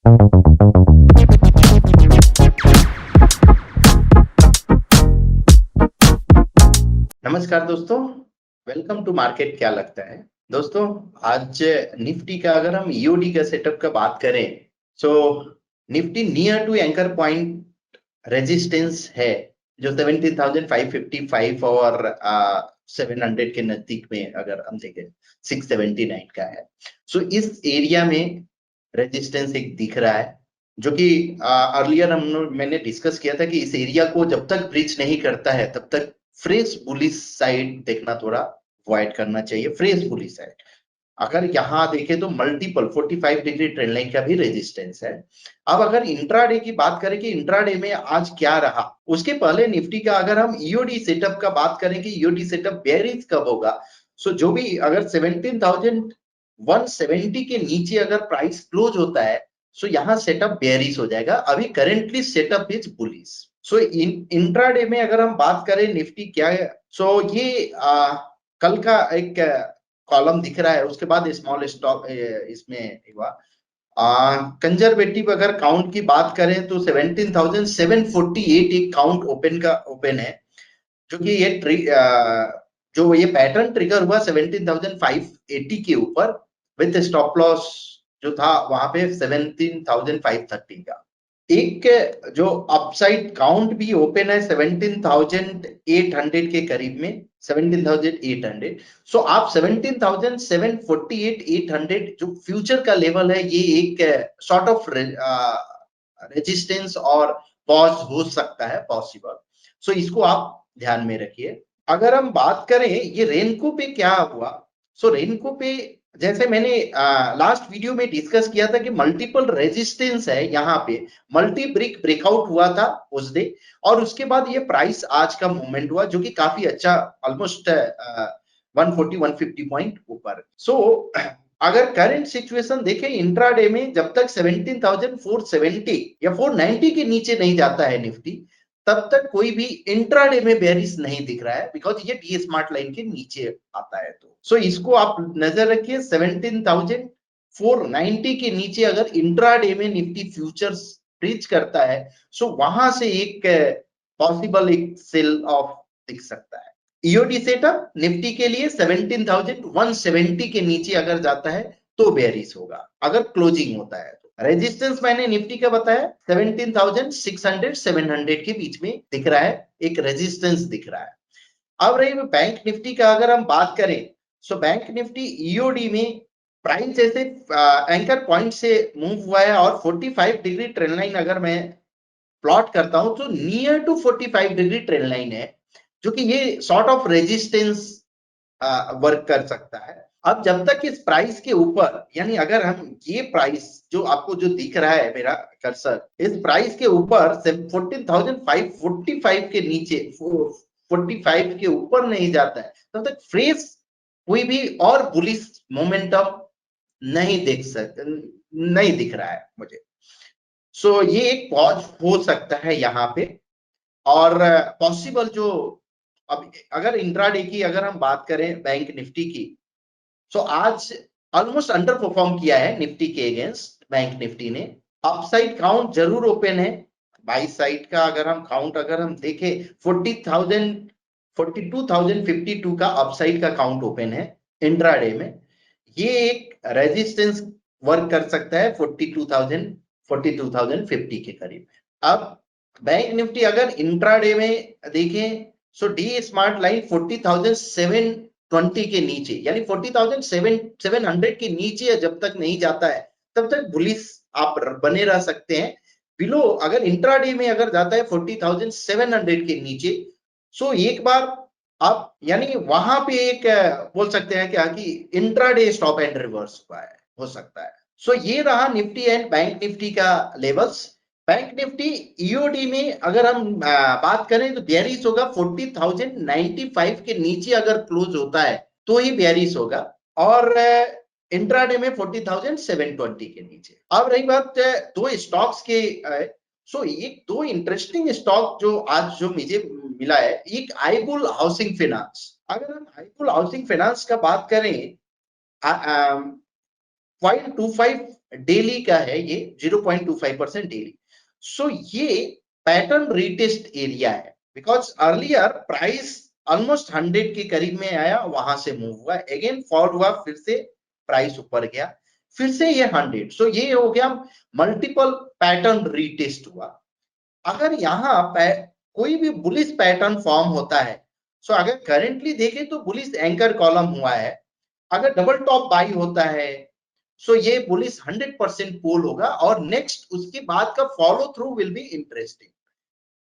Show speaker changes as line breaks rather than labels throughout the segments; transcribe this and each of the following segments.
नमस्कार दोस्तों, welcome to market. क्या लगता है दोस्तों, आज निफ्टी का अगर हम ईओडी का सेटअप का बात करें, so Nifty near to anchor point resistance है जो 17,555 और 700 के नजदीक में अगर हम देखें 679 का है। सो इस एरिया में रेजिस्टेंस एक दिख रहा है, जो कि अर्लियर मैंने डिस्कस किया था कि इस एरिया को जब तक ब्रीच नहीं करता है तब तक फ्रेश बुलिश साइड देखना थोड़ा अवॉइड करना चाहिए। फ्रेश बुलिश साइड अगर यहाँ देखें तो मल्टीपल 45 डिग्री ट्रेंड लाइन का भी रेजिस्टेंस है। अब अगर इंट्राडे की बात करें कि इंट्राडे में आज क्या रहा, उसके पहले निफ्टी का अगर हम ईओडी सेटअप का बात करें कि ईओडी सेटअप बेयरिश कब होगा, सो जो भी अगर 17,170 के नीचे अगर प्राइस क्लोज होता है, सो यहाँ सेटअप बेयरिश हो जाएगा। अभी currently setup is bullish. So intraday में अगर हम बात करें निफ्टी क्या है, सो ये कल का एक कॉलम दिख रहा है, उसके बाद स्मॉल स्टॉक इसमें हुआ। कंजर्वेटिव अगर काउंट की बात करें तो 17,748 एक काउंट ओपन है, जो कि जो ये पैटर्न ट्रिगर हुआ 17,580 के ऊपर विद स्टॉप लॉस जो था वहां पे 17,530 का। एक जो अपसाइड काउंट भी ओपन है 17,800 के करीब में, 17,800। सो आप 17,748 800 जो फ्यूचर का लेवल है, ये एक सॉर्ट ऑफ रेजिस्टेंस और पॉज हो सकता है पॉसिबल। सो इसको आप ध्यान में रखिए। अगर हम बात करें ये रेनको पे क्या हुआ, सो रेनको पे जैसे मैंने लास्ट वीडियो में डिस्कस किया था कि मल्टीपल रेजिस्टेंस है, यहाँ पे मल्टी ब्रिक ब्रेकआउट हुआ था उस डे, और उसके बाद ये प्राइस आज का मूवमेंट हुआ जो कि काफी अच्छा, ऑलमोस्ट 140-150 पॉइंट ऊपर। सो अगर करंट सिचुएशन देखें इंट्राडे में, जब तक 17,470 या 490 के नीचे नहीं जाता है निफ्टी, तब तक कोई भी इंट्राडे में बेयरिश नहीं दिख रहा है, बिकॉज ये डी स्मार्ट लाइन के नीचे आता है। तो सो इसको आप नजर रखिए, 17,490 के नीचे अगर इंट्राडे में निफ्टी फ्यूचर्स ब्रीच करता है, सो वहां से एक पॉसिबल एक सेल ऑफ दिख सकता है। ईओडी सेटअप निफ्टी के लिए 17,170 के नीचे अगर जाता है तो बेयरिश होगा, अगर क्लोजिंग होता है तो। रेजिस्टेंस मैंने निफ्टी का बताया 17,600-700 के बीच में दिख रहा है, एक रेजिस्टेंस दिख रहा है। अब रही बैंक निफ्टी का अगर हम बात करें, सो बैंक निफ्टी ईओडी में प्राइस जैसे एंकर पॉइंट से मूव हुआ है, और 45 डिग्री ट्रेंड लाइन अगर मैं प्लॉट करता हूं तो near to 45 degree trend line है, जो कि ये सॉर्ट ऑफ रेजिस्टेंस वर्क कर सकता है। अब जब तक इस प्राइस के ऊपर, यानी अगर हम ये प्राइस जो आपको जो दिख रहा है मेरा कर्सर, इस प्राइस के ऊपर 14,545 के नीचे 45 के ऊपर नहीं जाता है, तब तक फ्रेश कोई भी और बुलिश मोमेंटम नहीं दिख रहा है मुझे। सो ये एक पॉज हो सकता है यहाँ पे, और पॉसिबल जो अब अगर इंट्राडे की अगर हम बात करें बैंक निफ्टी की, सो आज ऑलमोस्ट अंडर परफॉर्म किया है निफ्टी के अगेंस्ट बैंक निफ्टी ने। अपसाइड काउंट जरूर ओपन है, बाई साइड का अगर हम काउंट अगर हम देखें 42,052 का अपसाइड का काउंट ओपन है इंट्राडे में। ये एक रेजिस्टेंस वर्क कर सकता है 42,050 के करीब। अब बैंक निफ्टी अगर इंट्राडे में देखें, सो डी स्मार्ट लाइन 40,720 के नीचे, यानी 40,700 के नीचे जब तक नहीं जाता है तब तक बुलिश आप बने रह सकते हैं। बिलो अगर इंट्राडे में अगर जाता है 40,700 के नीचे, सो एक बार आप यानी वहां पे एक बोल सकते हैं क्या कि इंट्राडे स्टॉप एंड रिवर्स हुआ है, हो सकता है। सो ये रहा निफ्टी एंड बैंक निफ्टी का लेवल्स। बैंक निफ्टी ईओडी में अगर हम बात करें तो बेयरिश होगा 40,095 के नीचे अगर क्लोज होता है तो ही बेयरिश होगा, और इंट्राडे में 40,720 के नीचे। अब रही बात दो स्टॉक्स के, सो एक दो इंटरेस्टिंग स्टॉक जो आज जो मुझे मिला है, एक आईबुल हाउसिंग फाइनेंस। अगर हम आईबुल हाउसिंग फाइनेंस का बात करें, 0.25 डेली का है, ये 0.25% डेली। सो ये पैटर्न रीटेस्ट एरिया है, बिकॉज अर्लियर प्राइस ऑलमोस्ट 100 के करीब में आया, वहां से मूव हुआ, अगेन फॉल हुआ, फिर से प्राइस ऊपर गया, फिर से ये 100। सो ये हो गया मल्टीपल पैटर्न रीटेस्ट हुआ। अगर यहाँ कोई भी बुलिश पैटर्न फॉर्म होता है, सो अगर करेंटली देखें तो बुलिश एंकर कॉलम हुआ है, अगर डबल टॉप बाई होता है सो ये बुलिश 100% पुल होगा, और नेक्स्ट उसके बाद का follow through will be interesting.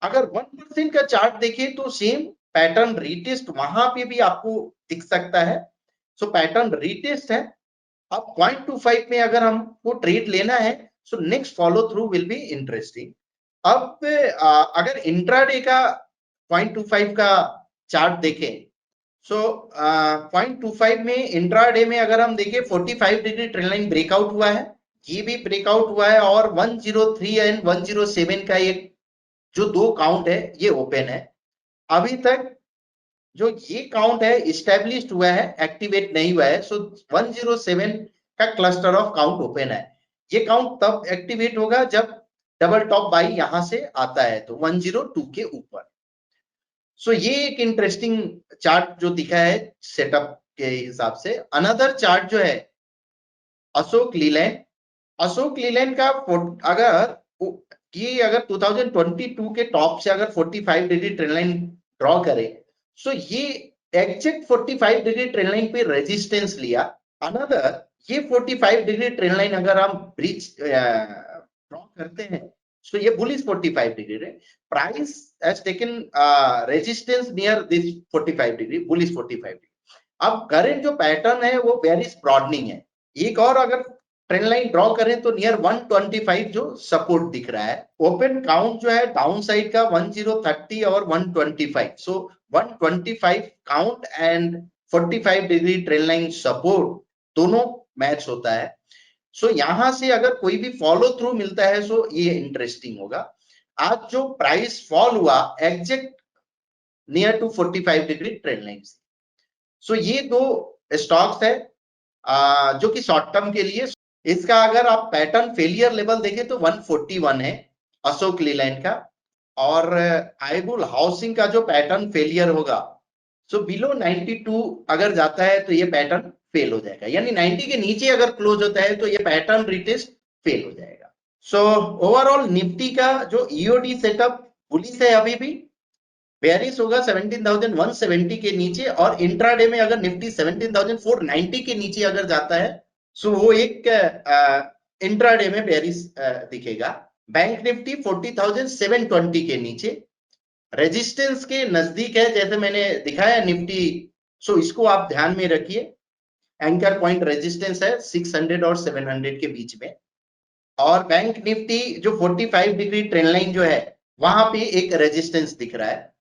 अगर 1% का चार्ट देखें तो सेम पैटर्न रीटेस्ट वहां पे भी आपको दिख सकता है। सो पैटर्न रीटेस्ट है। अब 0.25 में अगर हमको ट्रेड लेना है so next follow through will be interesting. अब अगर इंट्राडे का 0.25 का चार्ट देखें, सो 0.25 में इंट्राडे में अगर हम देखें 45 डिग्री ट्रेंड लाइन ब्रेकआउट हुआ है, ये भी ब्रेकआउट हुआ है, और 103 एंड 107 का एक जो दो काउंट है ये ओपन है। अभी तक जो ये काउंट है इस्टेब्लिश्ड हुआ है, एक्टिवेट नहीं हुआ है। सो 107 का क्लस्टर ऑफ काउंट ओपन है। ये काउंट तब एक्टिवेट होगा जब डबल टॉप बाई यहां से आता है, तो 102 के ऊपर। सो ये एक इंटरेस्टिंग चार्ट जो दिखा है सेटअप के हिसाब से। अनदर चार्ट जो है अशोक लीलैंड। अशोक लीलैंड का अगर ये अगर 2022 के टॉप से अगर 45 डिग्री ट्रेंड लाइन ड्रॉ करे, सो ये एग्जैक्ट 45 डिग्री ट्रेंड लाइन पे रेजिस्टेंस लिया। अनदर ये 45 डिग्री ट्रेंड लाइन अगर हम ब्रीच ड्रॉ करते हैं, सो ये बुलिश 45 डिग्री है, price has taken resistance near this 45 degree, bullish 45 degree. अब करंट जो पैटर्न है वो बेरिश ब्रॉडनिंग है। एक और अगर ट्रेंड लाइन ड्रॉ करें तो नियर 125 जो सपोर्ट दिख रहा है। ओपन काउंट जो है डाउन साइड का 1030 और 125। सो 125 count and 45 degree trend line support दोनों मैच होता है। सो यहां से अगर कोई भी फॉलो थ्रू मिलता है सो ये इंटरेस्टिंग होगा। आज जो प्राइस फॉल हुआ exact near to 45 degree trend line से। सो ये दो स्टॉक्स है जो कि शॉर्ट टर्म के लिए। इसका अगर आप पैटर्न फेलियर लेवल देखें तो 141 है अशोक लीलैंड का, और आईबुल हाउसिंग का जो पैटर्न फेलियर होगा सो बिलो 92 अगर जाता है तो ये पैटर्न फेल हो जाएगा, यानी 90 के नीचे अगर क्लोज होता है तो ये पैटर्न रिटेस्ट फेल हो जाएगा। सो ओवरऑल निफ्टी का जो ईओडी सेटअप बुलिश है, अभी भी बेयरिश होगा 17,170 के नीचे, और इंट्राडे में अगर निफ्टी 17,490 के नीचे अगर जाता है सो वो एक इंट्राडे में बेयरिश दिखेगा। बैंक निफ्टी 40,720 के नीचे रेजिस्टेंस के नजदीक है, जैसे मैंने दिखाया निफ्टी। सो इसको आप ध्यान में रखिए, एंकर पॉइंट रेजिस्टेंस है 600 और 700 के बीच में। और बैंक निफ्टी जो 45 डिग्री ट्रेंड लाइन जो है वहां पे एक रेजिस्टेंस दिख रहा है।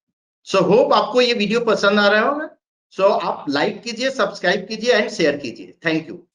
सो होप आपको ये वीडियो पसंद आ रहा होगा। सो आप लाइक कीजिए, सब्सक्राइब कीजिए एंड शेयर कीजिए। Thank you.